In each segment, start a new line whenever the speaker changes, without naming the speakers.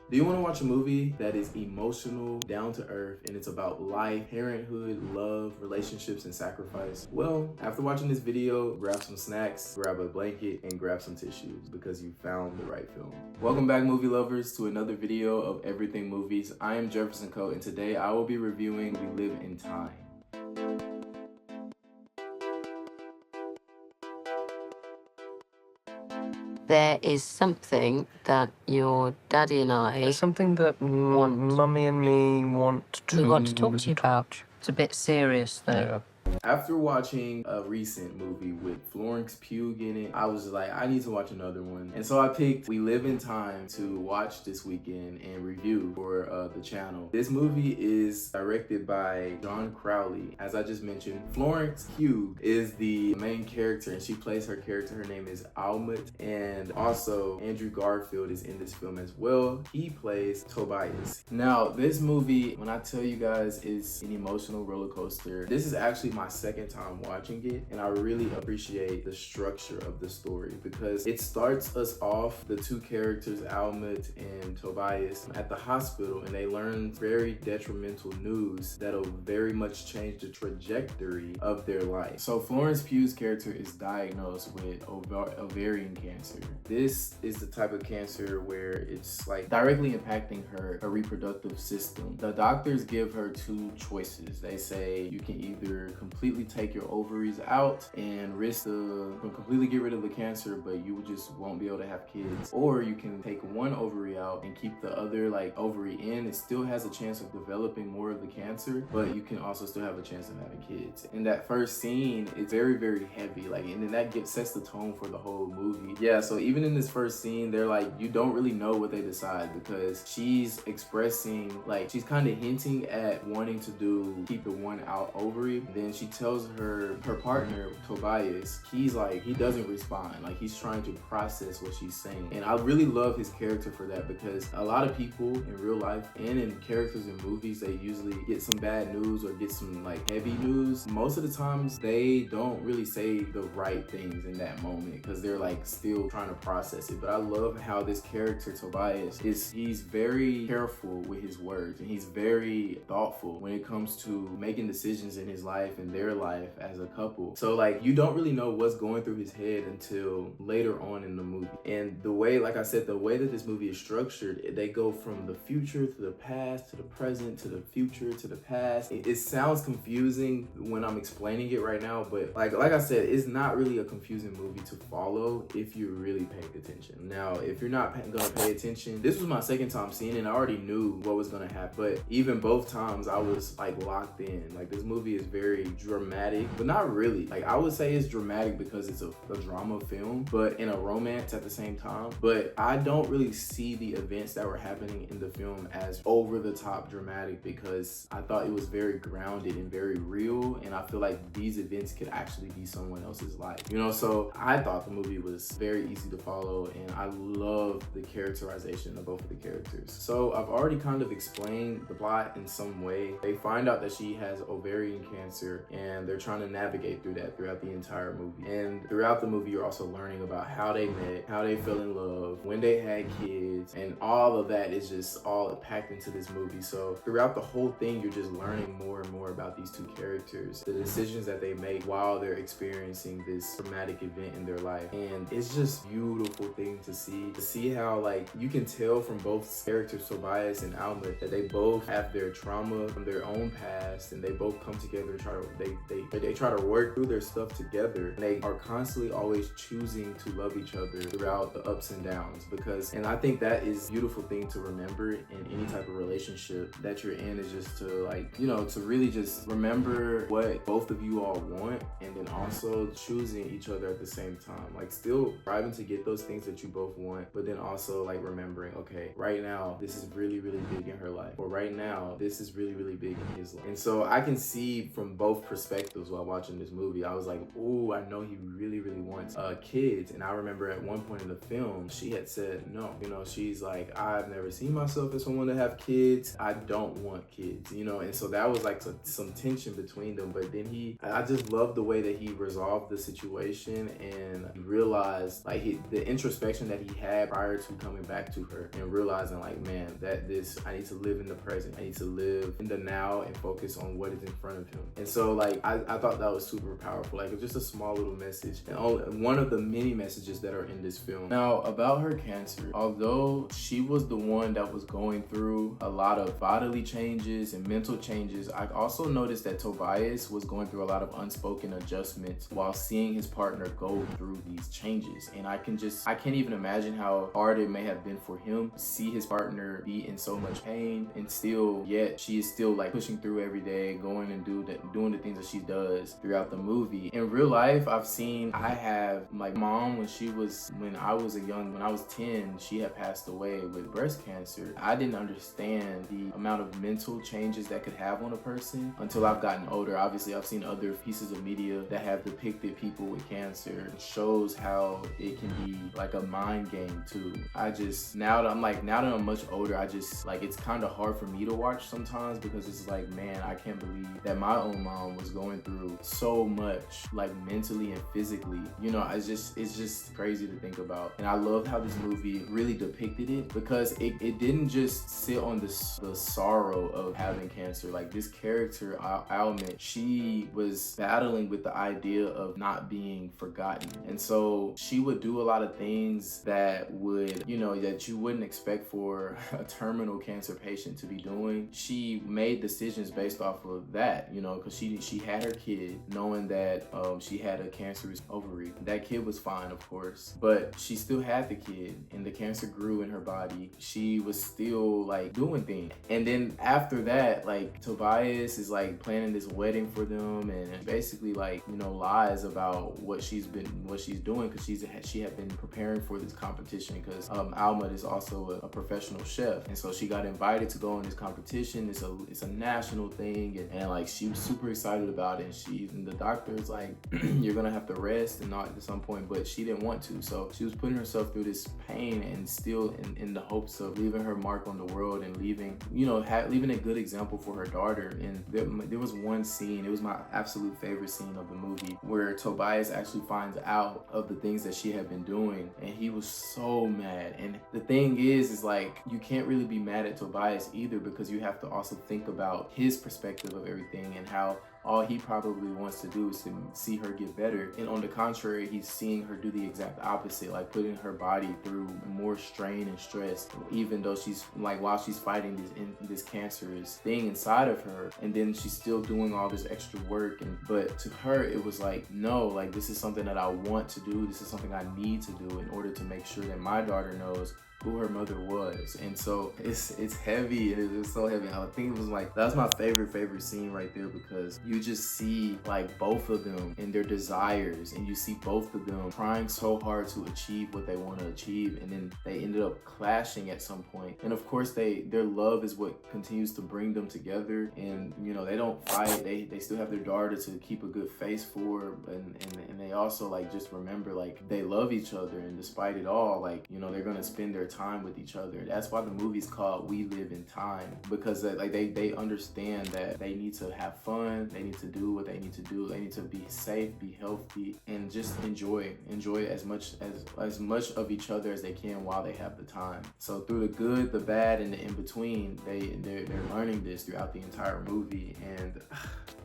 Do you want to watch a movie that is emotional, down to earth, and it's about life, parenthood, love, relationships, and sacrifice? Well, after watching this video, grab some snacks, grab a blanket, and grab some tissues because you found the right film. Welcome back, movie lovers, to another video of Everything Movies. I am Jefferson Coe, and today I will be reviewing We Live in Time.
There is something that your daddy and I...
Something that Mummy and me want to...
We want to talk to you about. It's a bit serious, though.
Yeah.
After watching a recent movie with Florence, Pugh in it, I was just like, I need to watch another one. And so I picked We Live in Time to watch this weekend and review for the channel. This movie is directed by John Crowley. As I just mentioned, Florence Pugh is the main character and she plays her character. Her name is Almut. And also Andrew Garfield is in this film as well. He plays Tobias. Now, this movie, when I tell you guys, is an emotional roller coaster. This is actually my second time watching it, and I really appreciate the structure of the story because it starts us off, the two characters, Almut and Tobias, at the hospital, and they learn very detrimental news that'll very much change the trajectory of their life. So Florence Pugh's character is diagnosed with ovarian cancer. This is the type of cancer where it's like directly impacting her reproductive system. The doctors give her two choices. They say you can either completely take your ovaries out and risk completely get rid of the cancer, but you just won't be able to have kids, or you can take one ovary out and keep the other ovary in. It still has a chance of developing more of the cancer, but you can also still have a chance of having kids. In that first scene, it's very, very heavy, and then that sets the tone for the whole movie. Yeah, so even in this first scene, they're you don't really know what they decide because she's expressing, she's kind of hinting at wanting to keep the one out ovary. Then she tells her partner, Tobias, he doesn't respond. He's trying to process what she's saying. And I really love his character for that because a lot of people in real life and in characters in movies, they usually get some bad news or get some heavy news. Most of the times they don't really say the right things in that moment because they're still trying to process it. But I love how this character, Tobias, he's very careful with his words and he's very thoughtful when it comes to making decisions in his life and their life as a couple. So you don't really know what's going through his head until later on in the movie. And the way, like I said, the way that this movie is structured, they go from the future to the past to the present to the future to the past. It sounds confusing when I'm explaining it right now, but like I said, it's not really a confusing movie to follow if you're really paying attention. Now, if you're not gonna pay attention, this was my second time seeing it and I already knew what was gonna happen, but even both times I was locked in. This movie is very dramatic, but not really. I would say it's dramatic because it's a drama film, but in a romance at the same time. But I don't really see the events that were happening in the film as over the top dramatic because I thought it was very grounded and very real, and I feel like these events could actually be someone else's life, so I thought the movie was very easy to follow, and I love the characterization of both of the characters. So I've already kind of explained the plot in some way. They find out that she has ovarian cancer and they're trying to navigate through that throughout the entire movie. And throughout the movie, you're also learning about how they met, how they fell in love, when they had kids, and all of that is just all packed into this movie. So throughout the whole thing, you're just learning more and more about these two characters, the decisions that they make while they're experiencing this traumatic event in their life. And it's just a beautiful thing to see how you can tell from both characters, Tobias and Almut, that they both have their trauma from their own past, and they both come together and they try to work through their stuff together. And they are constantly always choosing to love each other throughout the ups and downs and I think that is a beautiful thing to remember in any type of relationship that you're in, is just to to really just remember what both of you all want, and then also choosing each other at the same time, still striving to get those things that you both want, but then also remembering, okay, right now this is really, really big in her life, or right now this is really, really big in his life. And so I can see from both both perspectives while watching this movie. I was like, oh, I know he really, really wants kids. And I remember at one point in the film, she had said no. You know, she's like, I've never seen myself as someone to have kids. I don't want kids, you know. And so that was like some tension between them. But then I just loved the way that he resolved the situation, and he realized like the introspection that he had prior to coming back to her, and realizing like, man, I need to live in the present. I need to live in the now and focus on what is in front of him. And so like I thought that was super powerful. Like, it was just a small little message, and one of the many messages that are in this film. Now, about her cancer, although she was the one that was going through a lot of bodily changes and mental changes, I also noticed that Tobias was going through a lot of unspoken adjustments while seeing his partner go through these changes. And I can't even imagine how hard it may have been for him to see his partner be in so much pain, and yet she is still like pushing through every day, going and doing the things that she does throughout the movie. In real life, I have my mom, when I was 10, she had passed away with breast cancer. I didn't understand the amount of mental changes that could have on a person until I've gotten older. Obviously, I've seen other pieces of media that have depicted people with cancer. It shows how it can be like a mind game too. Now that I'm much older, it's kind of hard for me to watch sometimes, because it's like, man, I can't believe that my own mom was going through so much, like mentally and physically. You know, it's just crazy to think about. And I love how this movie really depicted it, because it didn't just sit on the sorrow of having cancer. Like, this character, Almut, she was battling with the idea of not being forgotten. And so she would do a lot of things that you wouldn't expect for a terminal cancer patient to be doing. She made decisions based off of that, you know, because she had her kid knowing that she had a cancerous ovary. That kid was fine, of course, but she still had the kid, and the cancer grew in her body. She was still like doing things. And then after that, like, Tobias is like planning this wedding for them, and basically like, you know, lies about what she's doing, because she had been preparing for this competition, because Almut is also a professional chef, and so she got invited to go on this competition. It's a national thing, and like, she was super excited about it, and the doctor's like, you're gonna have to rest and not at some point, but she didn't want to, so she was putting herself through this pain, and still in the hopes of leaving her mark on the world, and leaving a good example for her daughter. And there was one scene, it was my absolute favorite scene of the movie, where Tobias actually finds out of the things that she had been doing, and he was so mad. And the thing is like, you can't really be mad at Tobias either, because you have to also think about his perspective of everything, and how all he probably wants to do is to see her get better. And on the contrary, he's seeing her do the exact opposite, like putting her body through more strain and stress, even though she's like, while she's fighting this cancerous thing inside of her, and then she's still doing all this extra work. But to her, it was like, no, like, this is something that I want to do. This is something I need to do in order to make sure that my daughter knows who her mother was. And so it's heavy, and it's so heavy. I think it was like, that's my favorite scene right there, because you just see like both of them and their desires, and you see both of them trying so hard to achieve what they want to achieve, and then they ended up clashing at some point. And of course, their love is what continues to bring them together, and you know, they don't fight. They still have their daughter to keep a good face for, and they also like, just remember, like, they love each other, and despite it all, like, you know, they're gonna spend their time with each other. That's why the movie's called We Live in Time, because like they understand that they need to have fun, they need to do what they need to do, they need to be safe, be healthy, and just enjoy as much of each other as they can while they have the time. So through the good, the bad, and the in between, they're learning this throughout the entire movie. And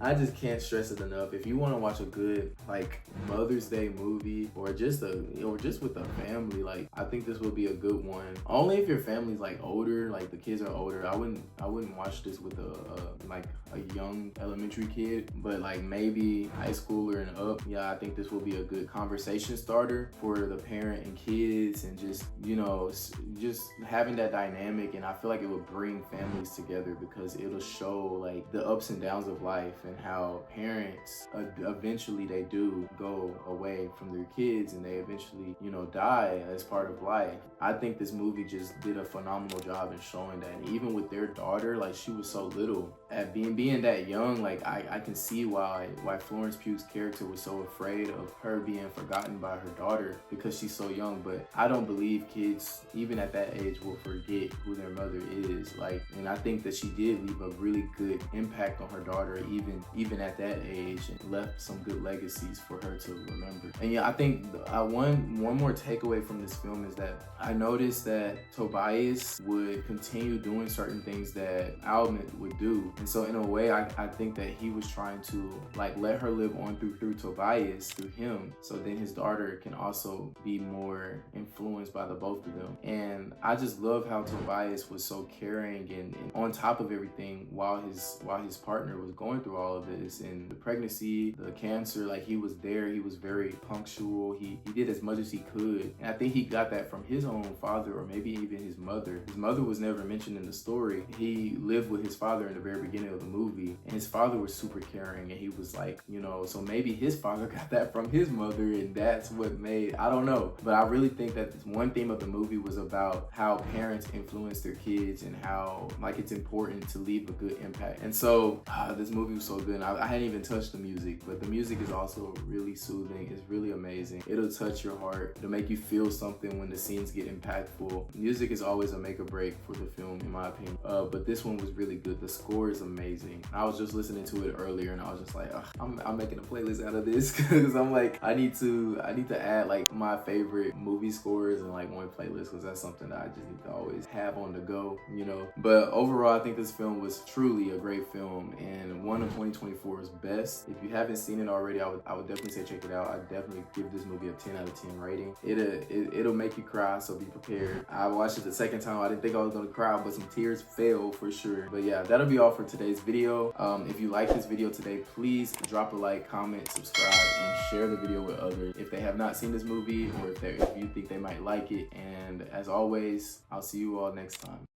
I just can't stress it enough. If you want to watch a good like Mother's Day movie, or just with a family, like, I think this would be a good one. Only if your family's like older, like the kids are older. I wouldn't watch this with a young elementary kid, but like maybe high schooler and up. Yeah, I think this will be a good conversation starter for the parent and kids, and just, you know, just having that dynamic. And I feel like it would bring families together, because it'll show like the ups and downs of life, and how parents eventually they do go away from their kids, and they eventually, you know, die as part of life. I think this movie just did a phenomenal job in showing that. And even with their daughter, like she was so little, at being that young, like I can see why Florence Pugh's character was so afraid of her being forgotten by her daughter because she's so young. But I don't believe kids, even at that age, will forget who their mother is. Like, and I think that she did leave a really good impact on her daughter, even at that age, and left some good legacies for her to remember. And yeah, I think one more takeaway from this film is that I noticed that Tobias would continue doing certain things that Almut would do. And so in a way, I think that he was trying to like let her live on through Tobias, through him, so then his daughter can also be more influenced by the both of them. And I just love how Tobias was so caring and on top of everything while his partner was going through all of this, and the pregnancy, the cancer, like he was there, he was very punctual, he did as much as he could. And I think he got that from his own father, or maybe even his mother. His mother was never mentioned in the story. He lived with his father in the very beginning of the movie, and his father was super caring, and he was like, you know, so maybe his father got that from his mother, and that's what made, I don't know. But I really think that one theme of the movie was about how parents influence their kids and how like it's important to leave a good impact. And so this movie was so good. I hadn't even touched the music, but the music is also really soothing. It's really amazing. It'll touch your heart. It'll make you feel something when the scenes get impactful. Music is always a make or break for the film, in my opinion. But this one was really good. The score is amazing. I was just listening to it earlier, and I was just like, I'm making a playlist out of this because I'm like, I need to add like my favorite movie scores in like one playlist, because that's something that I just need to always have on the go, you know. But overall, I think this film was truly a great film and one of 2024's best. If you haven't seen it already, I would definitely say check it out. I definitely give this movie a 10 out of 10 rating. It'll make you cry, so be prepared. I watched it the second time. I didn't think I was gonna cry, but some tears fell for sure. But yeah, that'll be all for today's video. If you like this video today, please drop a like, comment, subscribe, and share the video with others if they have not seen this movie, or if you think they might like it. And as always, I'll see you all next time.